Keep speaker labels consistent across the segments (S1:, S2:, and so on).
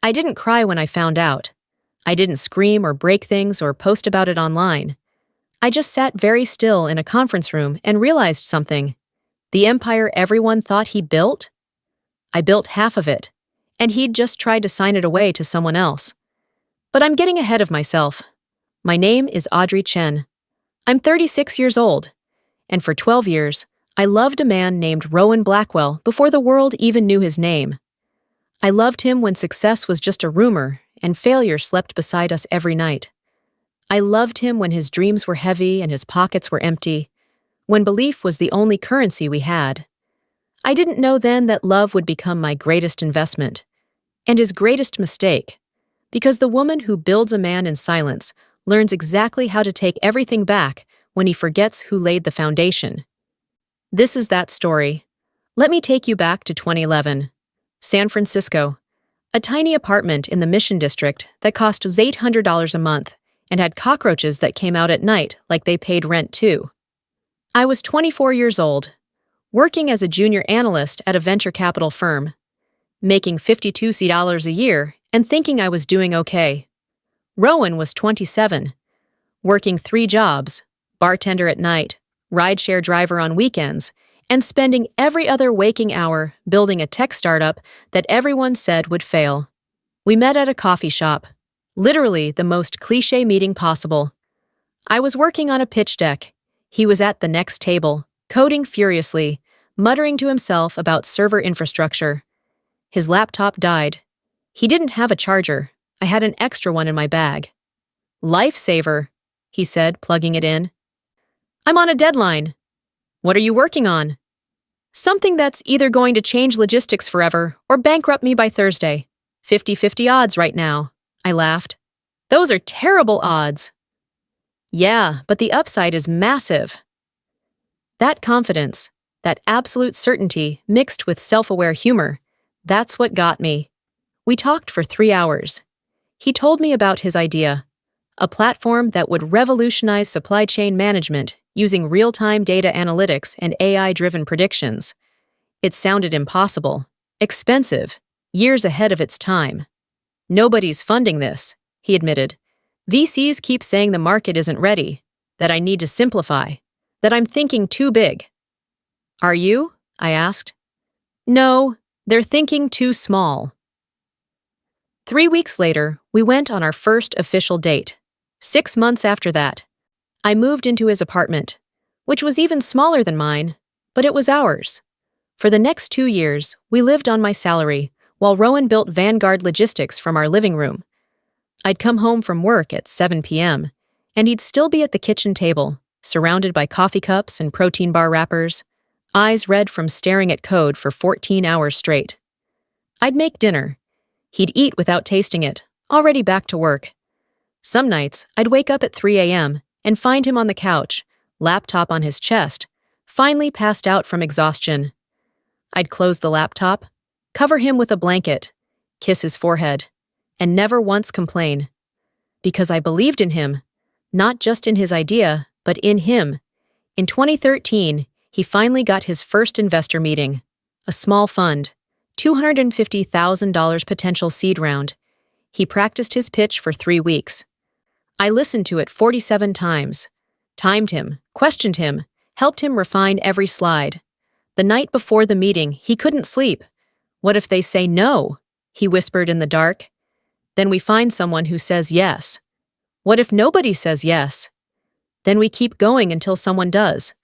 S1: I didn't cry when I found out. I didn't scream or break things or post about it online. I just sat very still in a conference room and realized something. The empire everyone thought he built? I built half of it, and he'd just tried to sign it away to someone else. But I'm getting ahead of myself. My name is Audrey Chen. I'm 36 years old, and for 12 years, I loved a man named Rowan Blackwell before the world even knew his name. I loved him when success was just a rumor and failure slept beside us every night. I loved him when his dreams were heavy and his pockets were empty, when belief was the only currency we had. I didn't know then that love would become my greatest investment, and his greatest mistake, because the woman who builds a man in silence learns exactly how to take everything back when he forgets who laid the foundation. This is that story. Let me take you back to 2011. San Francisco. A tiny apartment in the Mission District that cost us $800 a month and had cockroaches that came out at night like they paid rent too. I was 24 years old, working as a junior analyst at a venture capital firm, making $52 a year and thinking I was doing okay. Rowan was 27, working 3 jobs, bartender at night, rideshare driver on weekends, and spending every other waking hour building a tech startup that everyone said would fail. We met at a coffee shop, literally the most cliché meeting possible. I was working on a pitch deck. He was at the next table, coding furiously, muttering to himself about server infrastructure. His laptop died. He didn't have a charger. I had an extra one in my bag. "Lifesaver," he said, plugging it in. "I'm on a deadline." "What are you working on?" "Something that's either going to change logistics forever or bankrupt me by Thursday. 50-50 odds right now." I laughed. "Those are terrible odds." "Yeah, but the upside is massive." That confidence, that absolute certainty mixed with self-aware humor, that's what got me. We talked for 3 hours. He told me about his idea, a platform that would revolutionize supply chain management using real-time data analytics and AI-driven predictions. It sounded impossible, expensive, years ahead of its time. "Nobody's funding this," he admitted. "VCs keep saying the market isn't ready, that I need to simplify, that I'm thinking too big." "Are you?" I asked. "No, they're thinking too small." 3 weeks later, we went on our first official date. 6 months after that, I moved into his apartment, which was even smaller than mine, but it was ours. For the next 2 years, we lived on my salary, while Rowan built Vanguard logistics from our living room. I'd come home from work at 7 p.m., and he'd still be at the kitchen table, surrounded by coffee cups and protein bar wrappers, eyes red from staring at code for 14 hours straight. I'd make dinner. He'd eat without tasting it, already back to work. Some nights, I'd wake up at 3 a.m. and find him on the couch, laptop on his chest, finally passed out from exhaustion. I'd close the laptop, cover him with a blanket, kiss his forehead, and never once complain. Because I believed in him, not just in his idea, but in him. In 2013, he finally got his first investor meeting, a small fund, $250,000 potential seed round. He practiced his pitch for 3 weeks. I listened to it 47 times, timed him, questioned him, helped him refine every slide. The night before the meeting, he couldn't sleep. "What if they say no?" he whispered in the dark. "Then we find someone who says yes." "What if nobody says yes?" "Then we keep going until someone does,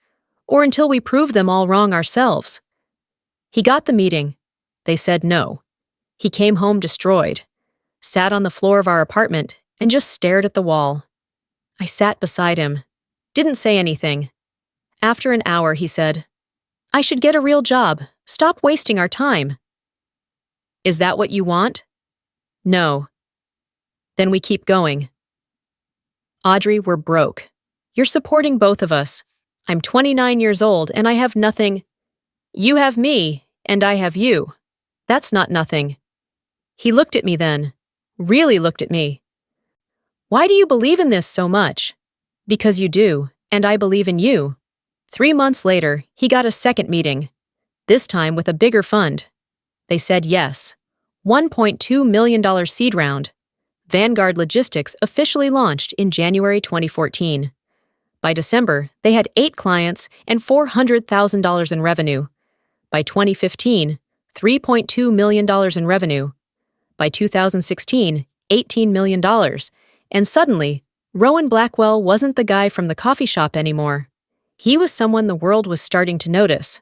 S1: or until we prove them all wrong ourselves." He got the meeting. They said no. He came home destroyed, sat on the floor of our apartment, and just stared at the wall. I sat beside him, didn't say anything. After an hour, he said, "I should get a real job. Stop wasting our time." "Is that what you want?" "No." "Then we keep going." "Audrey, we're broke. You're supporting both of us. I'm 29 years old and I have nothing. You have me, and I have you. That's not nothing." He looked at me then, really looked at me. "Why do you believe in this so much?" "Because you do, and I believe in you." 3 months later, he got a second meeting, this time with a bigger fund. They said yes. $1.2 million seed round. Vanguard Logistics officially launched in January 2014. By December, they had 8 clients and $400,000 in revenue. By 2015, $3.2 million in revenue. By 2016, $18 million. And suddenly, Rowan Blackwell wasn't the guy from the coffee shop anymore. He was someone the world was starting to notice.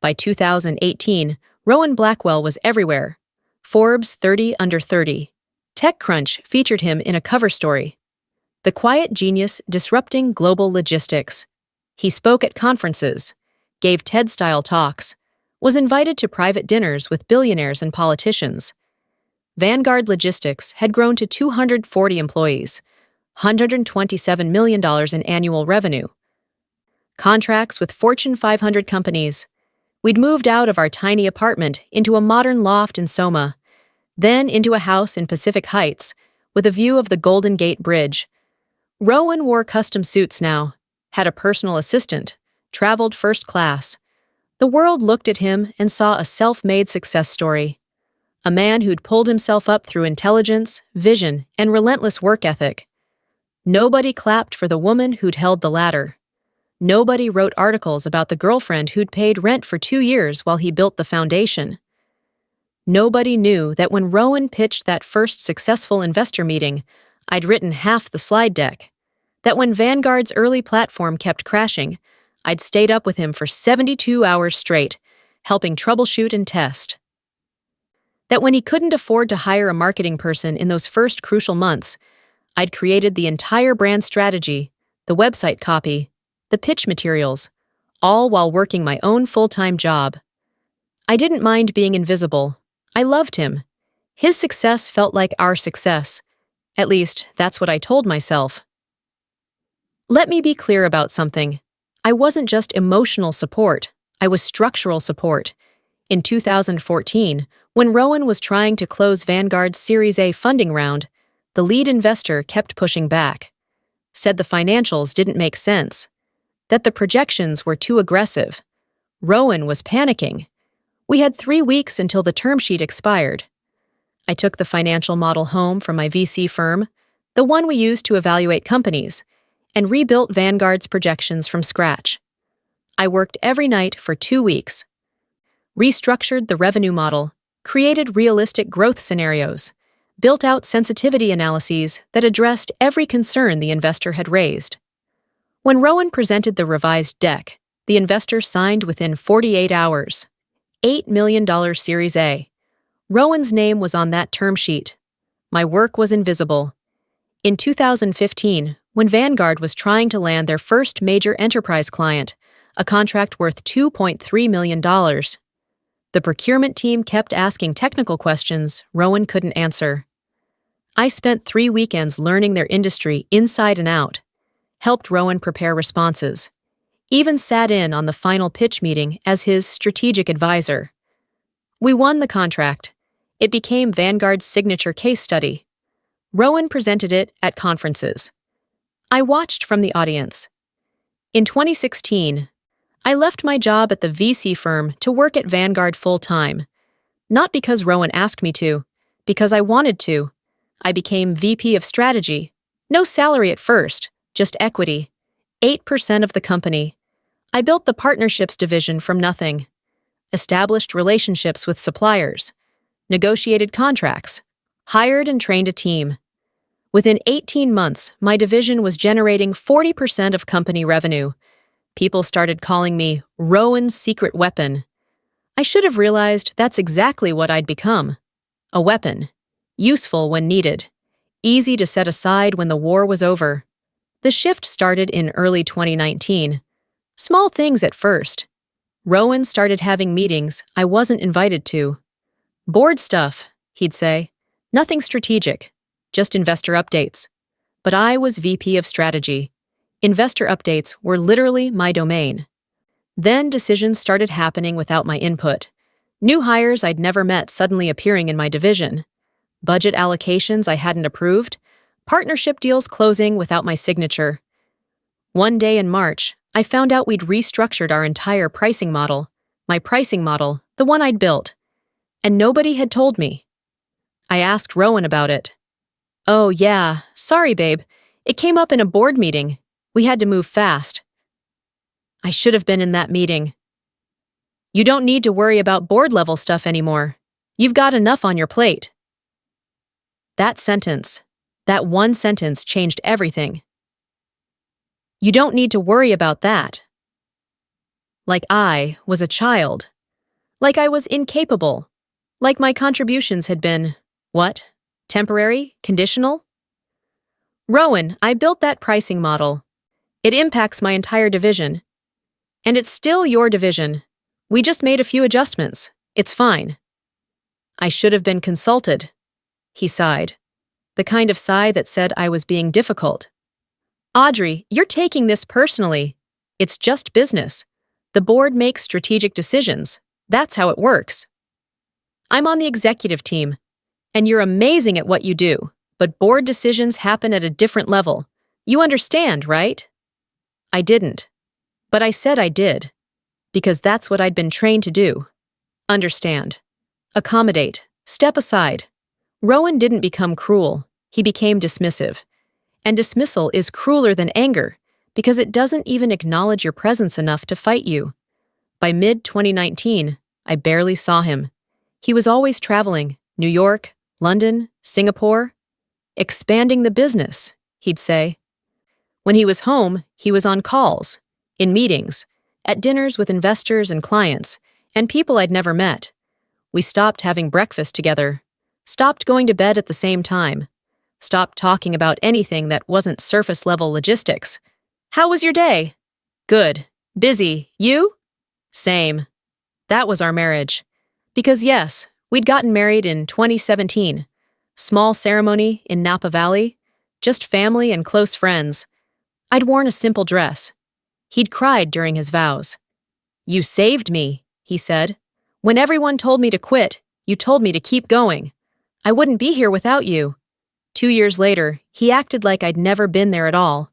S1: By 2018, Rowan Blackwell was everywhere. Forbes 30 Under 30. TechCrunch featured him in a cover story. The quiet genius disrupting global logistics. He spoke at conferences, gave TED-style talks, was invited to private dinners with billionaires and politicians. Vanguard Logistics had grown to 240 employees, $127 million in annual revenue. Contracts with Fortune 500 companies. We'd moved out of our tiny apartment into a modern loft in Soma, then into a house in Pacific Heights with a view of the Golden Gate Bridge. Rowan wore custom suits now, had a personal assistant, traveled first class. The world looked at him and saw a self-made success story. A man who'd pulled himself up through intelligence, vision, and relentless work ethic. Nobody clapped for the woman who'd held the ladder. Nobody wrote articles about the girlfriend who'd paid rent for 2 years while he built the foundation. Nobody knew that when Rowan pitched that first successful investor meeting, I'd written half the slide deck. That when Vanguard's early platform kept crashing, I'd stayed up with him for 72 hours straight, helping troubleshoot and test. That when he couldn't afford to hire a marketing person in those first crucial months, I'd created the entire brand strategy, the website copy, the pitch materials, all while working my own full-time job. I didn't mind being invisible. I loved him. His success felt like our success. At least, that's what I told myself. Let me be clear about something. I wasn't just emotional support. I was structural support. In 2014, when Rowan was trying to close Vanguard's Series A funding round, the lead investor kept pushing back. Said the financials didn't make sense. That the projections were too aggressive. Rowan was panicking. We had 3 weeks until the term sheet expired. I took the financial model home from my VC firm, the one we used to evaluate companies, and rebuilt Vanguard's projections from scratch. I worked every night for 2 weeks. Restructured the revenue model, created realistic growth scenarios, built out sensitivity analyses that addressed every concern the investor had raised. When Rowan presented the revised deck, the investor signed within 48 hours. $8 million Series A. Rowan's name was on that term sheet. My work was invisible. In 2015, when Vanguard was trying to land their first major enterprise client, a contract worth $2.3 million, the procurement team kept asking technical questions Rowan couldn't answer. I spent 3 weekends learning their industry inside and out, helped Rowan prepare responses, even sat in on the final pitch meeting as his strategic advisor. We won the contract. It became Vanguard's signature case study. Rowan presented it at conferences. I watched from the audience. In 2016, I left my job at the VC firm to work at Vanguard full-time. Not because Rowan asked me to, because I wanted to. I became VP of Strategy. No salary at first, just equity. 8% of the company. I built the partnerships division from nothing. Established relationships with suppliers. Negotiated contracts. Hired and trained a team. Within 18 months, my division was generating 40% of company revenue. People started calling me Rowan's secret weapon. I should have realized that's exactly what I'd become. A weapon. Useful when needed. Easy to set aside when the war was over. The shift started in early 2019. Small things at first. Rowan started having meetings I wasn't invited to. Board stuff, he'd say. Nothing strategic, just investor updates. But I was VP of Strategy. Investor updates were literally my domain. Then decisions started happening without my input. New hires I'd never met suddenly appearing in my division. Budget allocations I hadn't approved. Partnership deals closing without my signature. One day in March, I found out we'd restructured our entire pricing model. My pricing model, the one I'd built. And nobody had told me. I asked Rowan about it. Oh, yeah, sorry, babe. It came up in a board meeting. We had to move fast. I should have been in that meeting. You don't need to worry about board-level stuff anymore. You've got enough on your plate. That one sentence changed everything. You don't need to worry about that. Like I was a child. Like I was incapable. Like my contributions had been, what? Temporary? Conditional? Rowan, I built that pricing model. It impacts my entire division. And it's still your division. We just made a few adjustments. It's fine. I should have been consulted. He sighed. The kind of sigh that said I was being difficult. Audrey, you're taking this personally. It's just business. The board makes strategic decisions. That's how it works. I'm on the executive team, and you're amazing at what you do, but board decisions happen at a different level. You understand, right? I didn't. But I said I did, because that's what I'd been trained to do. Understand. Accommodate. Step aside. Rowan didn't become cruel. He became dismissive. And dismissal is crueler than anger, because it doesn't even acknowledge your presence enough to fight you. By mid-2019, I barely saw him. He was always traveling, New York, London, Singapore. Expanding the business, he'd say. When he was home, he was on calls, in meetings, at dinners with investors and clients, and people I'd never met. We stopped having breakfast together, stopped going to bed at the same time, stopped talking about anything that wasn't surface-level logistics. How was your day? Good. Busy. You? Same. That was our marriage. Because yes, we'd gotten married in 2017. Small ceremony in Napa Valley. Just family and close friends. I'd worn a simple dress. He'd cried during his vows. You saved me, he said. When everyone told me to quit, you told me to keep going. I wouldn't be here without you. 2 years later, he acted like I'd never been there at all.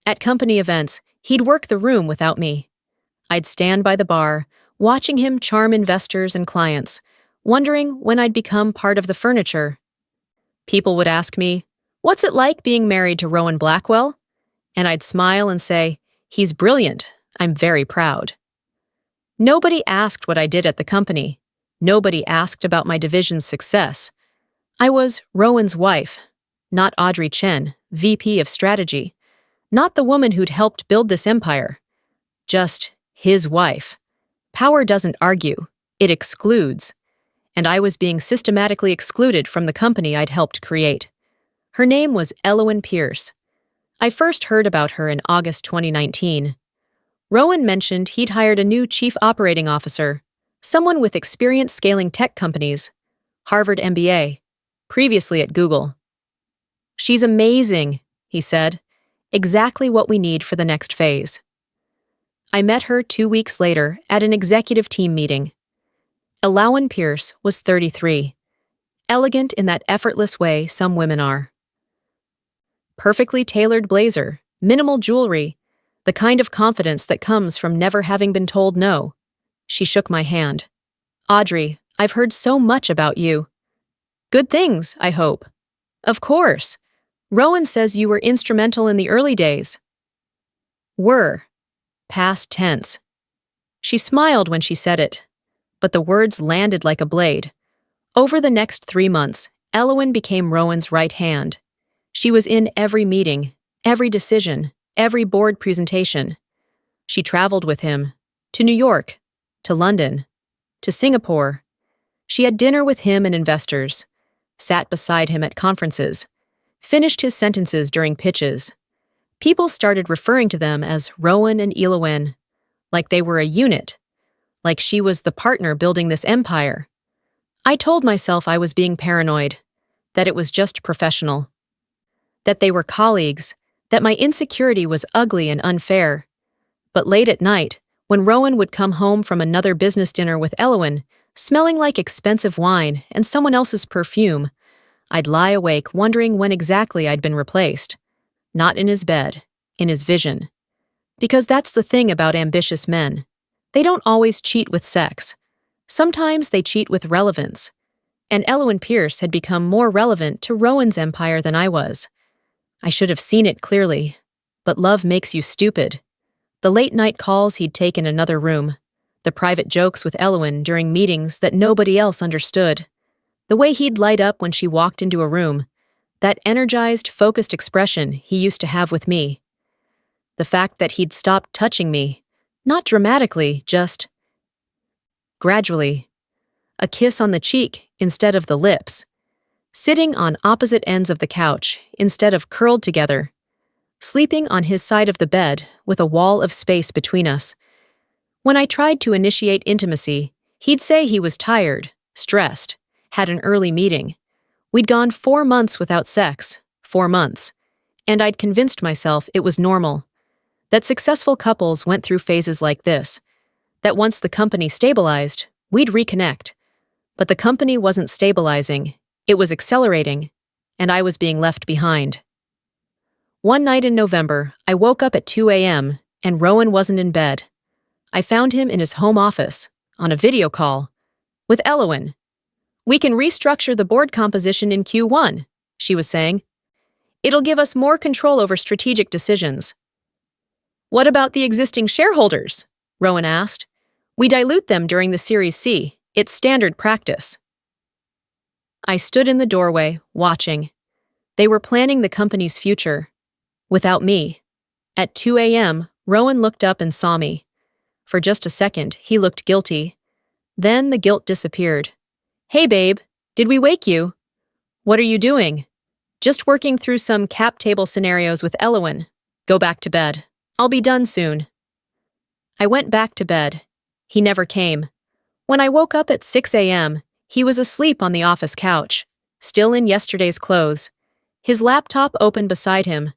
S1: At company events, he'd work the room without me. I'd stand by the bar, watching him charm investors and clients, wondering when I'd become part of the furniture. People would ask me, "What's it like being married to Rowan Blackwell?" And I'd smile and say, "He's brilliant. I'm very proud." Nobody asked what I did at the company. Nobody asked about my division's success. I was Rowan's wife, not Audrey Chen, VP of Strategy, not the woman who'd helped build this empire. Just his wife. Power doesn't argue, it excludes. And I was being systematically excluded from the company I'd helped create. Her name was Elowen Pierce. I first heard about her in August 2019. Rowan mentioned he'd hired a new chief operating officer, someone with experience scaling tech companies, Harvard MBA, previously at Google. She's amazing, he said. Exactly what we need for the next phase. I met her 2 weeks later at an executive team meeting. Elowen Pierce was 33, elegant in that effortless way some women are. Perfectly tailored blazer, minimal jewelry, the kind of confidence that comes from never having been told no. She shook my hand. Audrey, I've heard so much about you. Good things, I hope. Of course. Rowan says you were instrumental in the early days. Were. Past tense. She smiled when she said it, but the words landed like a blade. Over the next 3 months, Elowen became Rowan's right hand. She was in every meeting, every decision, every board presentation. She traveled with him to New York, to London, to Singapore. She had dinner with him and investors, sat beside him at conferences, finished his sentences during pitches. People started referring to them as Rowan and Elowen, like they were a unit, like she was the partner building this empire. I told myself I was being paranoid, that it was just professional, that they were colleagues, that my insecurity was ugly and unfair. But late at night, when Rowan would come home from another business dinner with Elowen, smelling like expensive wine and someone else's perfume, I'd lie awake wondering when exactly I'd been replaced. Not in his bed, in his vision. Because that's the thing about ambitious men. They don't always cheat with sex. Sometimes they cheat with relevance. and Elwyn Pierce had become more relevant to Rowan's empire than I was. I should have seen it clearly, but love makes you stupid. The late-night calls he'd take in another room, the private jokes with Elwyn during meetings that nobody else understood, the way he'd light up when she walked into a room, that energized, focused expression he used to have with me. The fact that he'd stopped touching me, not dramatically, just gradually. A kiss on the cheek instead of the lips. Sitting on opposite ends of the couch instead of curled together. Sleeping on his side of the bed with a wall of space between us. When I tried to initiate intimacy, he'd say he was tired, stressed, had an early meeting. We'd gone 4 months without sex, 4 months, and I'd convinced myself it was normal. That successful couples went through phases like this. That once the company stabilized, we'd reconnect. But the company wasn't stabilizing, it was accelerating, and I was being left behind. One night in November, I woke up at 2 a.m., and Rowan wasn't in bed. I found him in his home office, on a video call, with Elwyn. "We can restructure the board composition in Q1, she was saying. "It'll give us more control over strategic decisions." "What about the existing shareholders?" Rowan asked. "We dilute them during the Series C. It's standard practice." I stood in the doorway, watching. They were planning the company's future. Without me. At 2 a.m., Rowan looked up and saw me. For just a second, he looked guilty. Then the guilt disappeared. "Hey, babe, did we wake you?" "What are you doing?" "Just working through some cap table scenarios with Elwyn. Go back to bed. I'll be done soon." I went back to bed. He never came. When I woke up at 6 a.m., he was asleep on the office couch, still in yesterday's clothes. His laptop open beside him.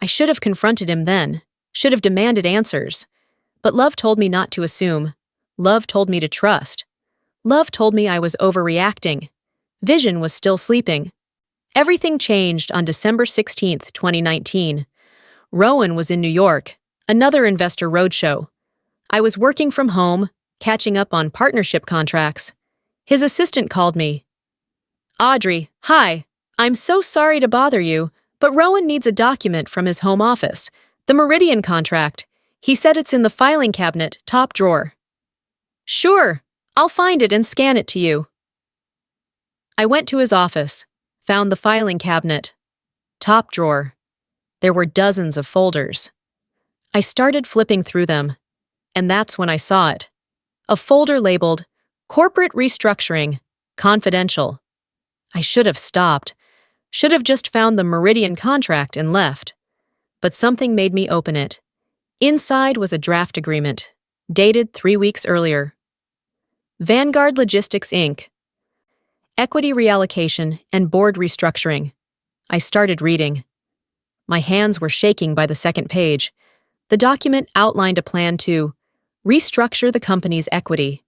S1: I should have confronted him then, should have demanded answers. But love told me not to assume. Love told me to trust. Love told me I was overreacting. Vision was still sleeping. Everything changed on December 16th, 2019. Rowan was in New York, another investor roadshow. I was working from home, catching up on partnership contracts. His assistant called me. "Audrey, hi. I'm so sorry to bother you, but Rowan needs a document from his home office, the Meridian contract. He said it's in the filing cabinet, top drawer." "Sure, I'll find it and scan it to you." I went to his office, found the filing cabinet, top drawer. There were dozens of folders. I started flipping through them, and that's when I saw it. A folder labeled, "Corporate Restructuring, Confidential." I should have stopped. Should have just found the Meridian contract and left. But something made me open it. Inside was a draft agreement, dated 3 weeks earlier. Vanguard Logistics, Inc. Equity reallocation and board restructuring. I started reading. My hands were shaking by the second page. The document outlined a plan to restructure the company's equity.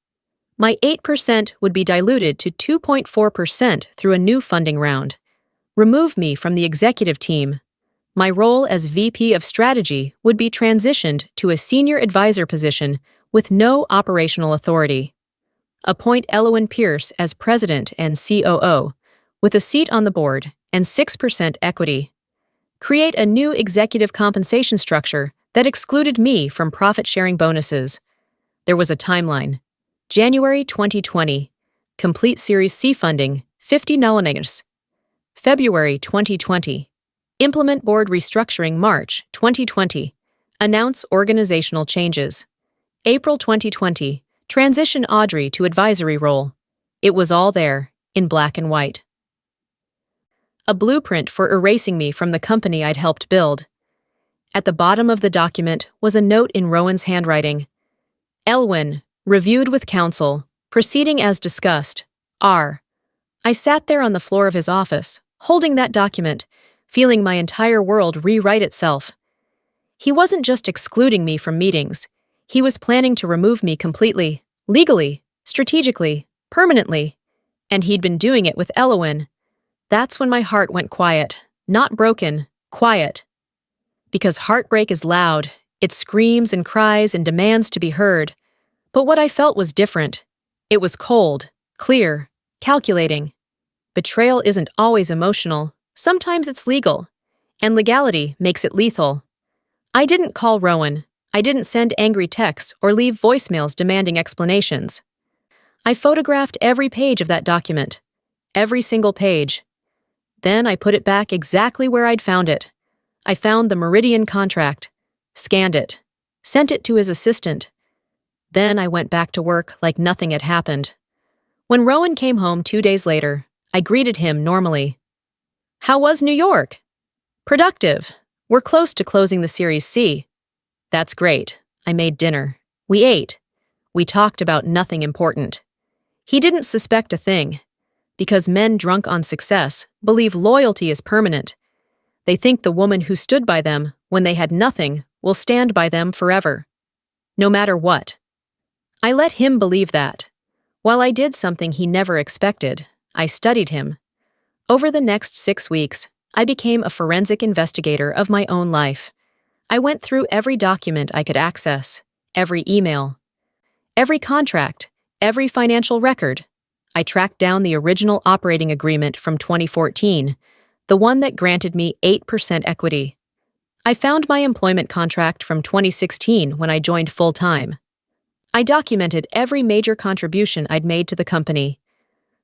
S1: My 8% would be diluted to 2.4% through a new funding round. Remove me from the executive team. My role as VP of Strategy would be transitioned to a senior advisor position with no operational authority. Appoint Elwyn Pierce as President and COO, with a seat on the board and 6% equity. Create a new executive compensation structure that excluded me from profit-sharing bonuses. There was a timeline. January 2020. Complete Series C funding, 50 million. February 2020. Implement board restructuring March 2020. Announce organizational changes. April 2020. Transition Audrey to advisory role. It was all there, in black and white. A blueprint for erasing me from the company I'd helped build. At the bottom of the document was a note in Rowan's handwriting. Elwyn, reviewed with counsel, proceeding as discussed, R. I sat there on the floor of his office, holding that document, feeling my entire world rewrite itself. He wasn't just excluding me from meetings. He was planning to remove me completely, legally, strategically, permanently. And he'd been doing it with Elwyn. That's when my heart went quiet. Not broken, quiet. Because heartbreak is loud. It screams and cries and demands to be heard. But what I felt was different. It was cold, clear, Calculating. Betrayal isn't always emotional, sometimes it's legal. And legality makes it lethal. I didn't call Rowan. I didn't send angry texts or leave voicemails demanding explanations. I photographed every page of that document. Every single page. Then I put it back exactly where I'd found it. I found the Meridian contract, scanned it, sent it to his assistant. Then I went back to work like nothing had happened. When Rowan came home 2 days later, I greeted him normally. "How was New York?" "Productive. We're close to closing the Series C." "That's great. I made dinner. We ate. We talked about nothing important." He didn't suspect a thing. Because men drunk on success believe loyalty is permanent. They think the woman who stood by them when they had nothing will stand by them forever. No matter what. I let him believe that. While I did something he never expected, I studied him. Over the next 6 weeks, I became a forensic investigator of my own life. I went through every document I could access, every email, every contract, every financial record. I tracked down the original operating agreement from 2014, the one that granted me 8% equity. I found my employment contract from 2016 when I joined full-time. I documented every major contribution I'd made to the company.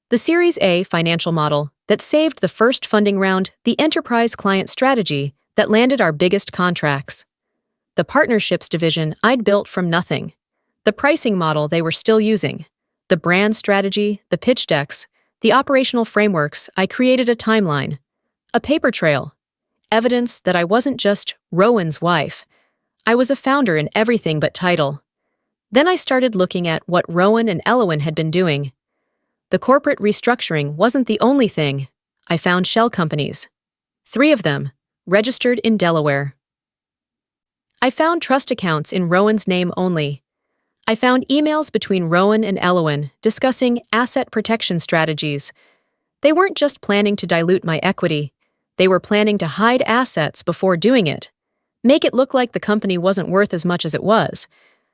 S1: The Series A financial model that saved the first funding round, the enterprise client strategy that landed our biggest contracts. The partnerships division I'd built from nothing. The pricing model they were still using. The brand strategy, the pitch decks, the operational frameworks. I created a timeline. A paper trail. Evidence that I wasn't just Rowan's wife. I was a founder in everything but title. Then I started looking at what Rowan and Elowen had been doing. The corporate restructuring wasn't the only thing. I found shell companies. 3 of them, registered in Delaware. I found trust accounts in Rowan's name only. I found emails between Rowan and Elowen discussing asset protection strategies. They weren't just planning to dilute my equity. They were planning to hide assets before doing it, make it look like the company wasn't worth as much as it was,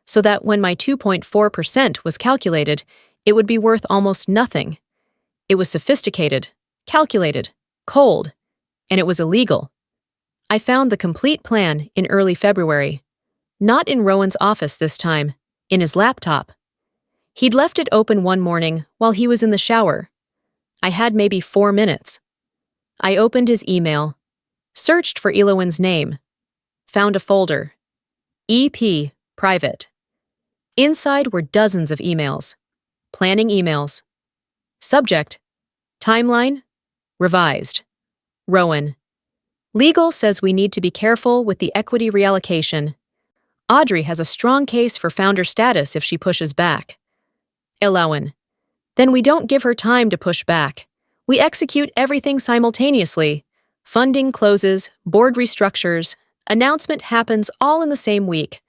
S1: so that when my 2.4% was calculated, it would be worth almost nothing. It was sophisticated, calculated, cold, and it was illegal. I found the complete plan in early February. Not in Rowan's office this time, in his laptop. He'd left it open one morning while he was in the shower. I had maybe 4 minutes. I opened his email, searched for Elowen's name, found a folder. EP, private. Inside were dozens of emails. Planning emails. Subject, timeline, revised. Rowan. Legal says we need to be careful with the equity reallocation. Audrey has a strong case for founder status if she pushes back. Elowen. Then we don't give her time to push back. We execute everything simultaneously. Funding closes, board restructures, announcement happens all in the same week.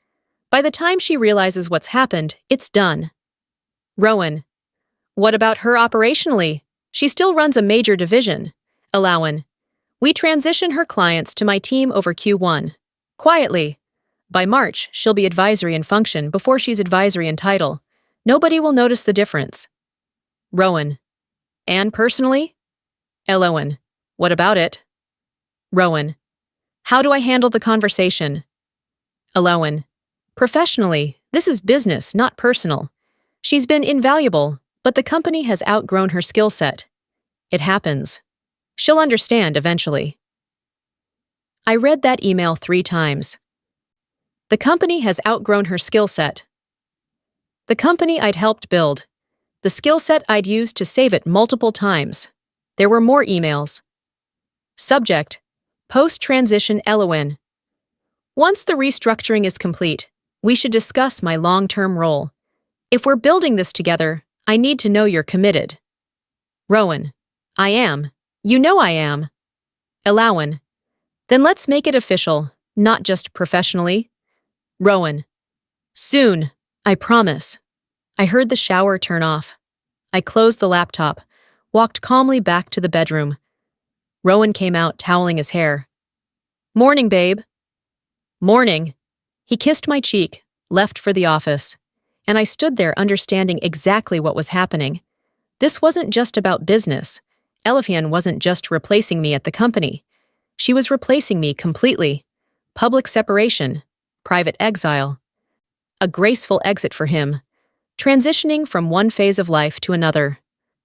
S1: By the time she realizes what's happened, it's done. Rowan. What about her operationally? She still runs a major division. Elowen. We transition her clients to my team over Q1. Quietly. By March, she'll be advisory in function before she's advisory in title. Nobody will notice the difference. Rowan. And personally? Elowen. What about it? Rowan. How do I handle the conversation? Elowen. Professionally, this is business, not personal. She's been invaluable, but the company has outgrown her skill set. It happens. She'll understand eventually. I read that email 3 times. The company has outgrown her skill set. The company I'd helped build. The skill set I'd used to save it multiple times. There were more emails. Subject, post-transition Elowen. Once the restructuring is complete, we should discuss my long-term role. If we're building this together, I need to know you're committed. Rowan. I am. You know I am. Elowen. Then let's make it official, not just professionally. Rowan. Soon, I promise. I heard the shower turn off. I closed the laptop, walked calmly back to the bedroom. Rowan came out toweling his hair. Morning, babe. Morning. He kissed my cheek, left for the office, and I stood there understanding exactly what was happening. This wasn't just about business. Elifian wasn't just replacing me at the company. She was replacing me completely. Public separation, private exile, a graceful exit for him, transitioning from one phase of life to another.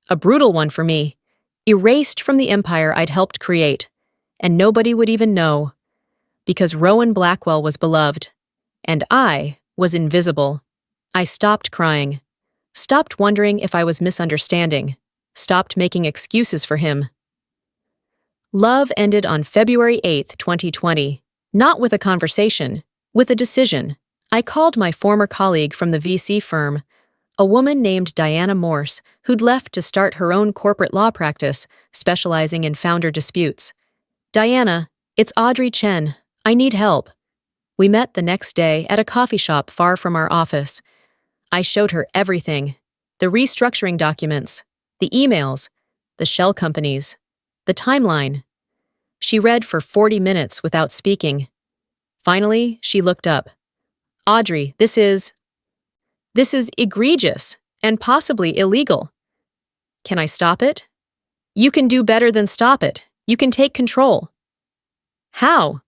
S1: A brutal one for me, erased from the empire I'd helped create, and nobody would even know, because Rowan Blackwell was beloved, and I was invisible. I stopped crying, stopped wondering if I was misunderstanding, stopped making excuses for him. Love ended on February 8th, 2020, not with a conversation, with a decision. I called my former colleague from the VC firm, a woman named Diana Morse, who'd left to start her own corporate law practice, specializing in founder disputes. Diana, it's Audrey Chen. I need help. We met the next day at a coffee shop far from our office. I showed her everything: the restructuring documents, the emails, the shell companies, the timeline. She read for 40 minutes without speaking. Finally, she looked up. Audrey, this is egregious and possibly illegal. Can I stop it? You can do better than stop it. You can take control. How?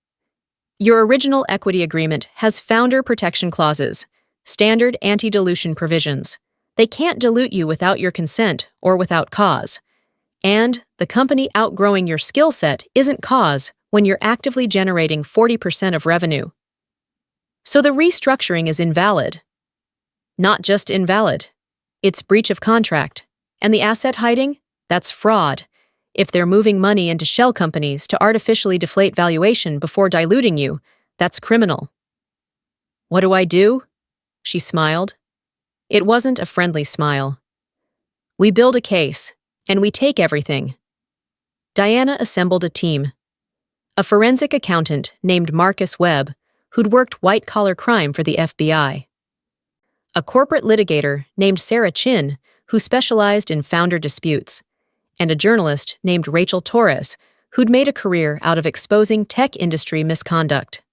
S1: Your original equity agreement has founder protection clauses, standard anti-dilution provisions. They can't dilute you without your consent or without cause. And the company outgrowing your skill set isn't cause when you're actively generating 40% of revenue. So the restructuring is invalid. Not just invalid. It's breach of contract. And the asset hiding? That's fraud. If they're moving money into shell companies to artificially deflate valuation before diluting you, that's criminal. What do I do? She smiled. It wasn't a friendly smile. We build a case, and we take everything. Diana assembled a team. A forensic accountant named Marcus Webb, who'd worked white-collar crime for the FBI. A corporate litigator named Sarah Chin, who specialized in founder disputes, and a journalist named Rachel Torres, who'd made a career out of exposing tech industry misconduct.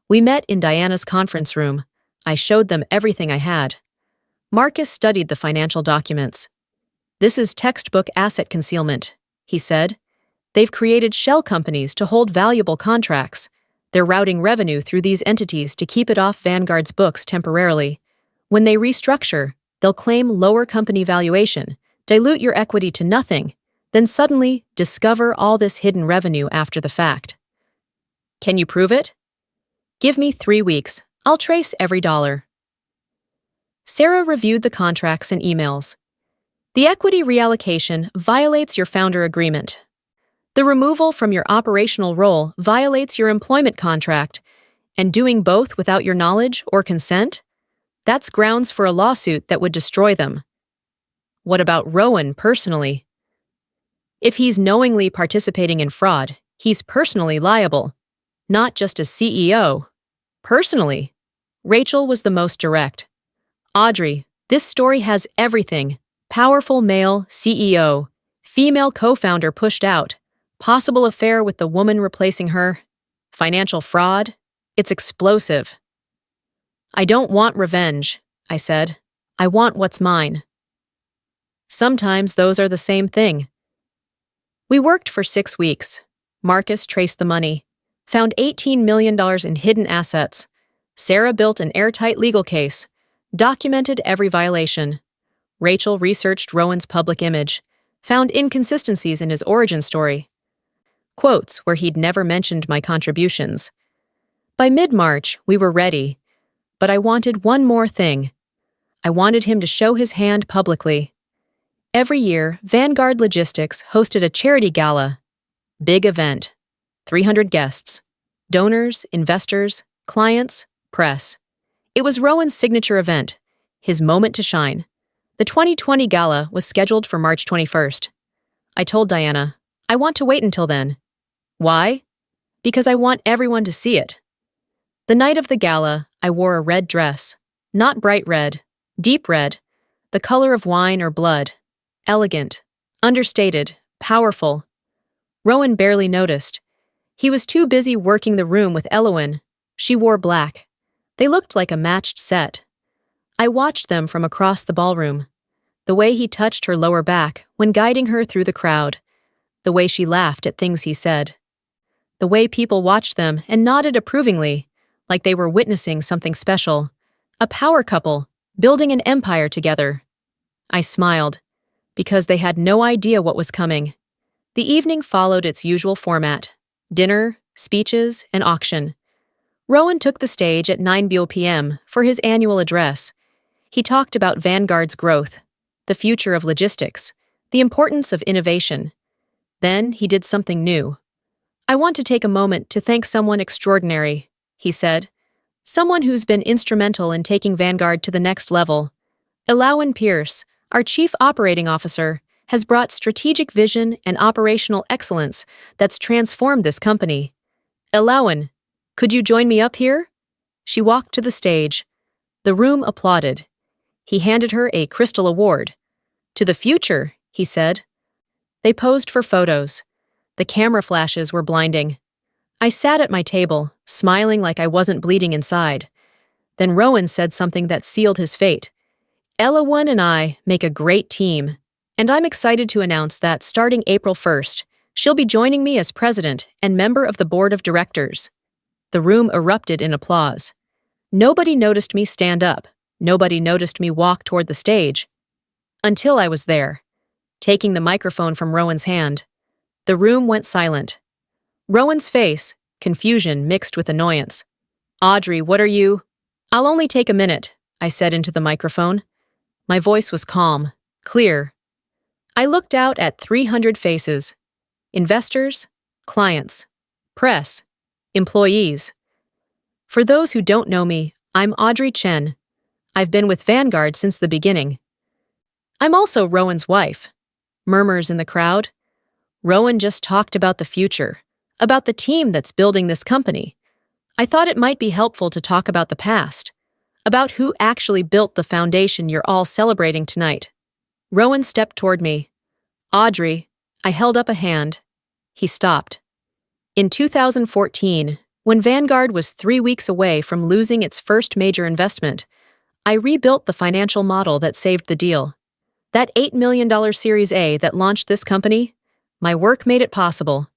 S1: We met in Diana's conference room. I showed them everything I had. Marcus studied the financial documents. This is textbook asset concealment, he said. They've created shell companies to hold valuable contracts. They're routing revenue through these entities to keep it off Vanguard's books temporarily. When they restructure, they'll claim lower company valuation, dilute your equity to nothing, then suddenly discover all this hidden revenue after the fact. Can you prove it? Give me 3 weeks. I'll trace every dollar. Sarah reviewed the contracts and emails. The equity reallocation violates your founder agreement. The removal from your operational role violates your employment contract, and doing both without your knowledge or consent? That's grounds for a lawsuit that would destroy them. What about Rowan personally? If he's knowingly participating in fraud, he's personally liable, not just as CEO. Personally. Rachel was the most direct. Audrey, this story has everything. Powerful male CEO, female co-founder pushed out, possible affair with the woman replacing her, financial fraud. It's explosive. I don't want revenge, I said. I want what's mine. Sometimes those are the same thing. We worked for 6 weeks. Marcus traced the money, found $18 million in hidden assets. Sarah built an airtight legal case, documented every violation. Rachel researched Rowan's public image, found inconsistencies in his origin story, quotes where he'd never mentioned my contributions. By mid-March, we were ready, but I wanted one more thing. I wanted him to show his hand publicly. Every year, Vanguard Logistics hosted a charity gala. Big event. 300 guests. Donors, investors, clients, press. It was Rowan's signature event, his moment to shine. The 2020 gala was scheduled for March 21st. I told Diana, I want to wait until then. Why? Because I want everyone to see it. The night of the gala, I wore a red dress. Not bright red, deep red, the color of wine or blood. Elegant, understated, powerful. Rowan barely noticed. He was too busy working the room with Elowen. She wore black. They looked like a matched set. I watched them from across the ballroom. The way he touched her lower back when guiding her through the crowd. The way she laughed at things he said. The way people watched them and nodded approvingly, like they were witnessing something special. A power couple, building an empire together. I smiled, because they had no idea what was coming. The evening followed its usual format: dinner, speeches, and auction. Rowan took the stage at 9 p.m. for his annual address. He talked about Vanguard's growth, the future of logistics, the importance of innovation. Then he did something new. "I want to take a moment to thank someone extraordinary," he said. "Someone who's been instrumental in taking Vanguard to the next level. Elowen Pierce, our Chief Operating Officer, has brought strategic vision and operational excellence that's transformed this company. Elowen, could you join me up here?" She walked to the stage. The room applauded. He handed her a crystal award. "To the future," he said. They posed for photos. The camera flashes were blinding. I sat at my table, smiling like I wasn't bleeding inside. Then Rowan said something that sealed his fate. "Elowen and I make a great team, and I'm excited to announce that starting April 1st, she'll be joining me as president and member of the board of directors." The room erupted in applause. Nobody noticed me stand up. Nobody noticed me walk toward the stage. Until I was there, taking the microphone from Rowan's hand. The room went silent. Rowan's face, confusion mixed with annoyance. "Audrey, what are you—" "I'll only take a minute," I said into the microphone. My voice was calm, clear. I looked out at 300 faces. Investors, clients, press, employees. For those who don't know me, I'm Audrey Chen. I've been with Vanguard since the beginning. I'm also Rowan's wife. Murmurs in the crowd. Rowan just talked about the future, about the team that's building this company. I thought it might be helpful to talk about the past, about who actually built the foundation you're all celebrating tonight. Rowan stepped toward me. "Audrey," I held up a hand. He stopped. In 2014, when Vanguard was 3 weeks away from losing its first major investment, I rebuilt the financial model that saved the deal. That $8 million Series A that launched this company, my work made it possible.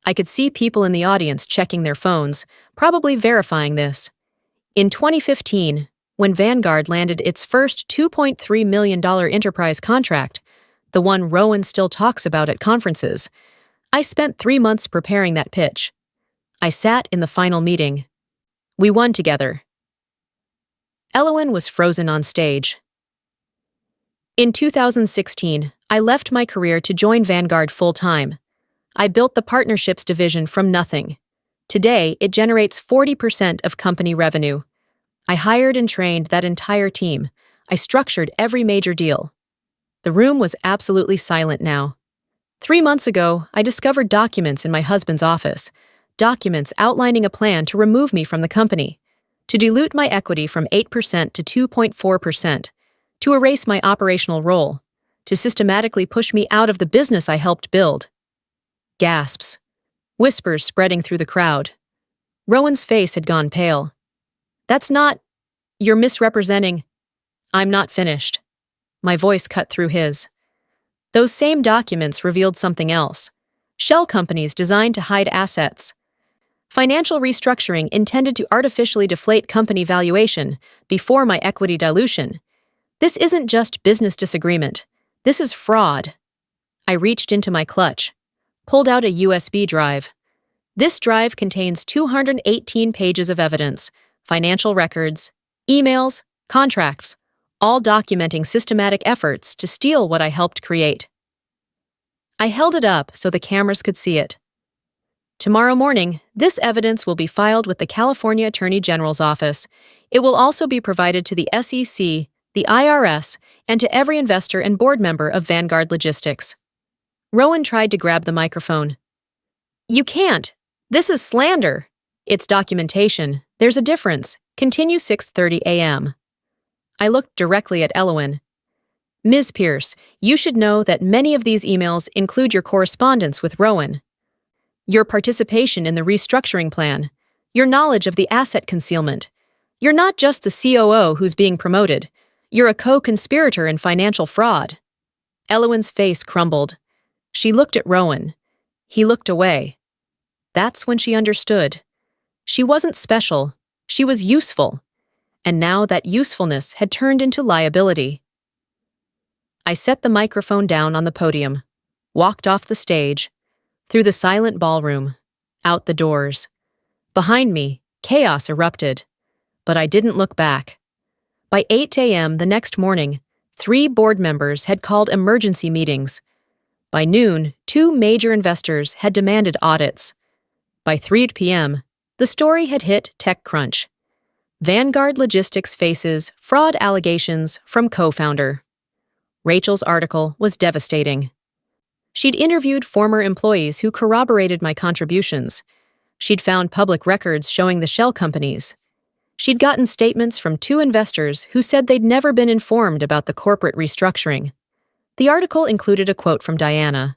S1: I could see people in the audience checking their phones, probably verifying this. In 2015, when Vanguard landed its first $2.3 million enterprise contract, the one Rowan still talks about at conferences, I spent 3 months preparing that pitch. I sat in the final meeting. We won together. Elowen was frozen on stage. In 2016, I left my career to join Vanguard full-time. I built the partnerships division from nothing. Today, it generates 40% of company revenue. I hired and trained that entire team. I structured every major deal. The room was absolutely silent now. 3 months ago, I discovered documents in my husband's office. Documents outlining a plan to remove me from the company, to dilute my equity from 8% to 2.4%, to erase my operational role, to systematically push me out of the business I helped build. Gasps. Whispers spreading through the crowd. Rowan's face had gone pale. "That's not— You're misrepresenting—" "I'm not finished." My voice cut through his. Those same documents revealed something else. Shell companies designed to hide assets. Financial restructuring intended to artificially deflate company valuation before my equity dilution. This isn't just business disagreement. This is fraud. I reached into my clutch, pulled out a USB drive. This drive contains 218 pages of evidence, financial records, emails, contracts, all documenting systematic efforts to steal what I helped create. I held it up so the cameras could see it. Tomorrow morning, this evidence will be filed with the California Attorney General's office. It will also be provided to the SEC, the IRS, and to every investor and board member of Vanguard Logistics. Rowan tried to grab the microphone. "You can't. This is slander. It's documentation. There's a difference. Continue 6:30 a.m. I looked directly at Elowen. "Ms. Pierce, you should know that many of these emails include your correspondence with Rowan. Your participation in the restructuring plan, your knowledge of the asset concealment. You're not just the COO who's being promoted. You're a co-conspirator in financial fraud. Elowen's face crumbled. She looked at Rowan. He looked away. That's when she understood. She wasn't special. She was useful. And now that usefulness had turned into liability. I set the microphone down on the podium, walked off the stage, through the silent ballroom, out the doors. Behind me, chaos erupted. But I didn't look back. By 8 a.m. the next morning, 3 board members had called emergency meetings. By noon, 2 major investors had demanded audits. By 3 p.m., the story had hit TechCrunch. Vanguard Logistics faces fraud allegations from co-founder. Rachel's article was devastating. She'd interviewed former employees who corroborated my contributions. She'd found public records showing the shell companies. She'd gotten statements from 2 investors who said they'd never been informed about the corporate restructuring. The article included a quote from Diana.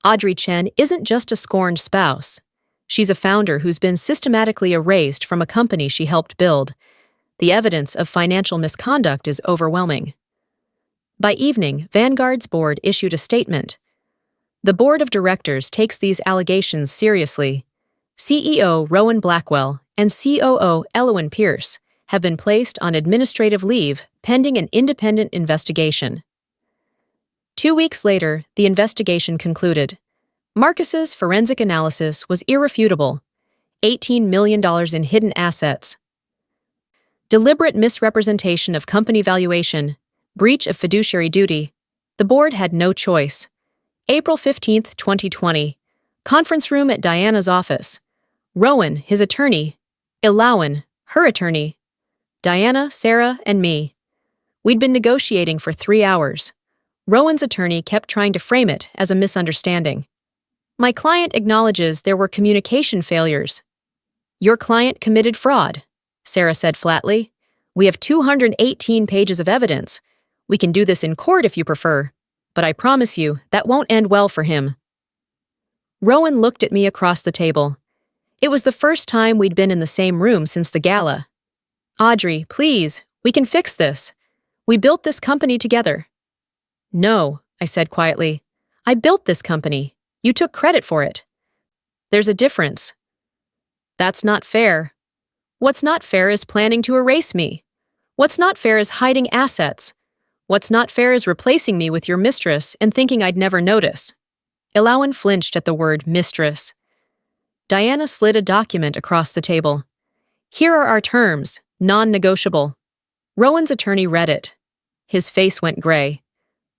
S1: Audrey Chen isn't just a scorned spouse. She's a founder who's been systematically erased from a company she helped build. The evidence of financial misconduct is overwhelming. By evening, Vanguard's board issued a statement. The board of directors takes these allegations seriously. CEO Rowan Blackwell and COO Elowen Pierce have been placed on administrative leave pending an independent investigation. 2 weeks later, the investigation concluded. Marcus's forensic analysis was irrefutable. $18 million in hidden assets. Deliberate misrepresentation of company valuation. Breach of fiduciary duty. The board had no choice. April 15, 2020. Conference room at Diana's office. Rowan, his attorney. Elowen, her attorney. Diana, Sarah, and me. We'd been negotiating for 3 hours. Rowan's attorney kept trying to frame it as a misunderstanding. My client acknowledges there were communication failures. Your client committed fraud, Sarah said flatly. We have 218 pages of evidence. We can do this in court if you prefer, but I promise you that won't end well for him. Rowan looked at me across the table. It was the first time we'd been in the same room since the gala. Audrey, please, we can fix this. We built this company together. No, I said quietly. I built this company. You took credit for it. There's a difference. That's not fair. What's not fair is planning to erase me. What's not fair is hiding assets. What's not fair is replacing me with your mistress and thinking I'd never notice. Elowen flinched at the word mistress. Diana slid a document across the table. Here are our terms, non-negotiable. Rowan's attorney read it. His face went gray.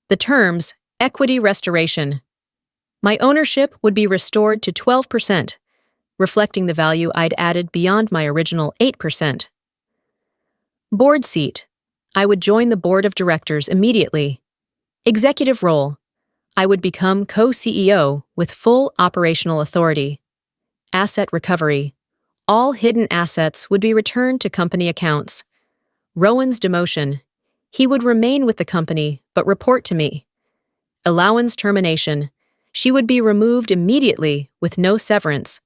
S1: The terms, equity restoration. My ownership would be restored to 12%, reflecting the value I'd added beyond my original 8%. Board seat. I would join the board of directors immediately. Executive role. I would become co-CEO with full operational authority. Asset recovery. All hidden assets would be returned to company accounts. Rowan's demotion. He would remain with the company, but report to me. Elowen's termination. She would be removed immediately with no severance.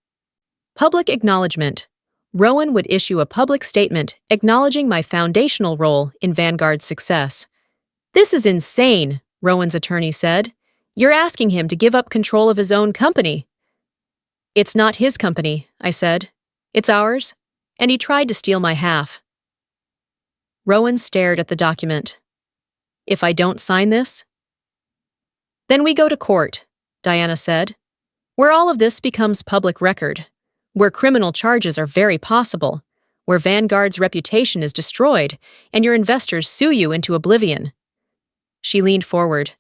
S1: Public acknowledgement. Rowan would issue a public statement acknowledging my foundational role in Vanguard's success. This is insane, Rowan's attorney said. You're asking him to give up control of his own company. It's not his company, I said. It's ours, and he tried to steal my half. Rowan stared at the document. If I don't sign this? Then we go to court, Diana said, where all of this becomes public record, where criminal charges are very possible, where Vanguard's reputation is destroyed and your investors sue you into oblivion. She leaned forward.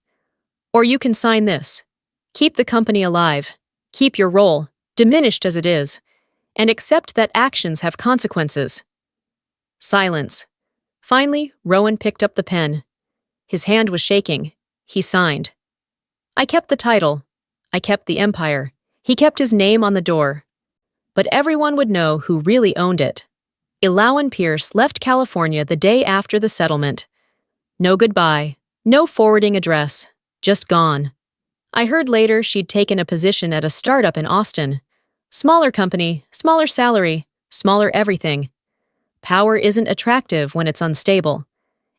S1: Or you can sign this. Keep the company alive. Keep your role, diminished as it is, and accept that actions have consequences. Silence. Finally, Rowan picked up the pen. His hand was shaking. He signed. I kept the title. I kept the empire. He kept his name on the door. But everyone would know who really owned it. Elowen Pierce left California the day after the settlement. No goodbye, no forwarding address, just gone. I heard later she'd taken a position at a startup in Austin. Smaller company, smaller salary, smaller everything. Power isn't attractive when it's unstable.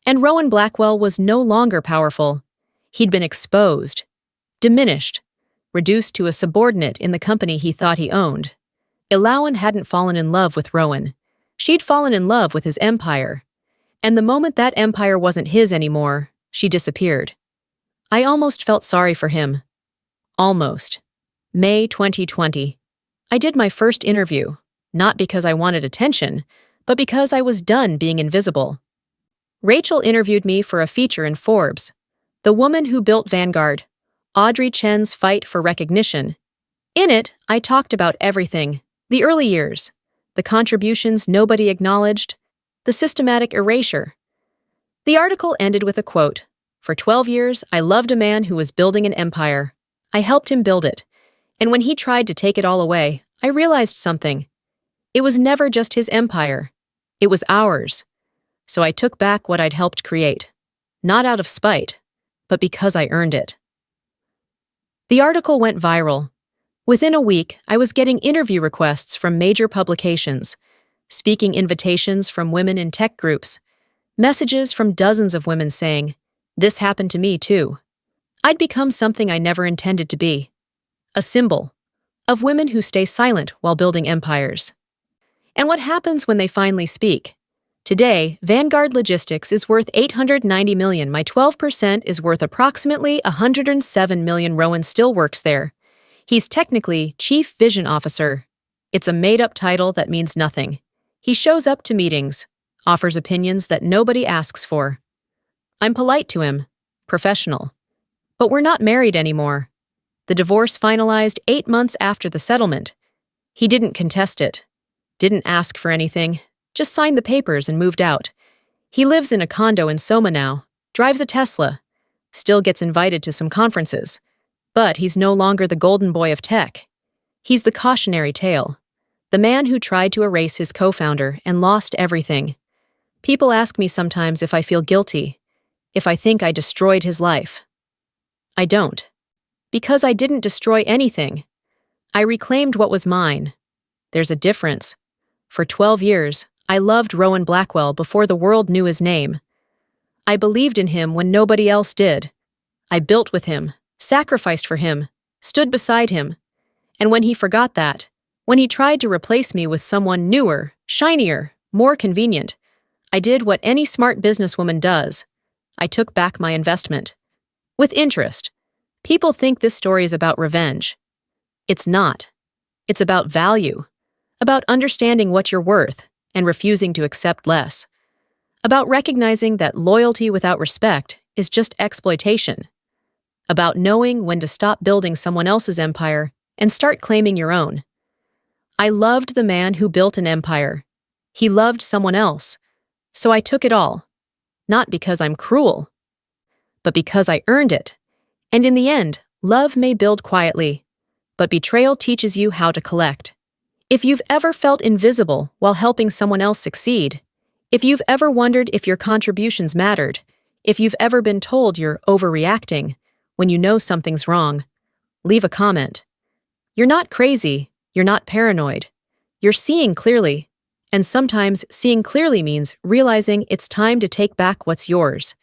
S1: And Rowan Blackwell was no longer powerful. He'd been exposed, diminished, reduced to a subordinate in the company he thought he owned. Ilawan hadn't fallen in love with Rowan. She'd fallen in love with his empire. And the moment that empire wasn't his anymore, she disappeared. I almost felt sorry for him. Almost. May 2020. I did my first interview, not because I wanted attention, but because I was done being invisible. Rachel interviewed me for a feature in Forbes. The Woman Who Built Vanguard, Audrey Chen's Fight for Recognition. In it, I talked about everything: the early years, the contributions nobody acknowledged, the systematic erasure. The article ended with a quote: "For 12 years, I loved a man who was building an empire. I helped him build it. And when he tried to take it all away, I realized something. It was never just his empire. It was ours. So I took back what I'd helped create. Not out of spite, but because I earned it." The article went viral. Within a week, I was getting interview requests from major publications, speaking invitations from women in tech groups, messages from dozens of women saying, "This happened to me too." I'd become something I never intended to be. A symbol of women who stay silent while building empires. And what happens when they finally speak? Today, Vanguard Logistics is worth $890 million. My 12% is worth approximately $107 million. Rowan still works there. He's technically Chief Vision Officer. It's a made-up title that means nothing. He shows up to meetings, offers opinions that nobody asks for. I'm polite to him, professional. But we're not married anymore. The divorce finalized 8 months after the settlement. He didn't contest it, didn't ask for anything, just signed the papers and moved out. He lives in a condo in Soma now, drives a Tesla, still gets invited to some conferences. But he's no longer the golden boy of tech. He's the cautionary tale, the man who tried to erase his co-founder and lost everything. People ask me sometimes if I feel guilty, if I think I destroyed his life. I don't. Because I didn't destroy anything. I reclaimed what was mine. There's a difference. For 12 years, I loved Rowan Blackwell before the world knew his name. I believed in him when nobody else did. I built with him, sacrificed for him, stood beside him. And when he forgot that, when he tried to replace me with someone newer, shinier, more convenient, I did what any smart businesswoman does. I took back my investment. With interest. People think this story is about revenge. It's not. It's about value. About understanding what you're worth and refusing to accept less. About recognizing that loyalty without respect is just exploitation. About knowing when to stop building someone else's empire and start claiming your own. I loved the man who built an empire. He loved someone else. So I took it all. Not because I'm cruel, but because I earned it. And in the end, love may build quietly, but betrayal teaches you how to collect. If you've ever felt invisible while helping someone else succeed, if you've ever wondered if your contributions mattered, if you've ever been told you're overreacting when you know something's wrong, leave a comment. You're not crazy, you're not paranoid. You're seeing clearly, and sometimes seeing clearly means realizing it's time to take back what's yours.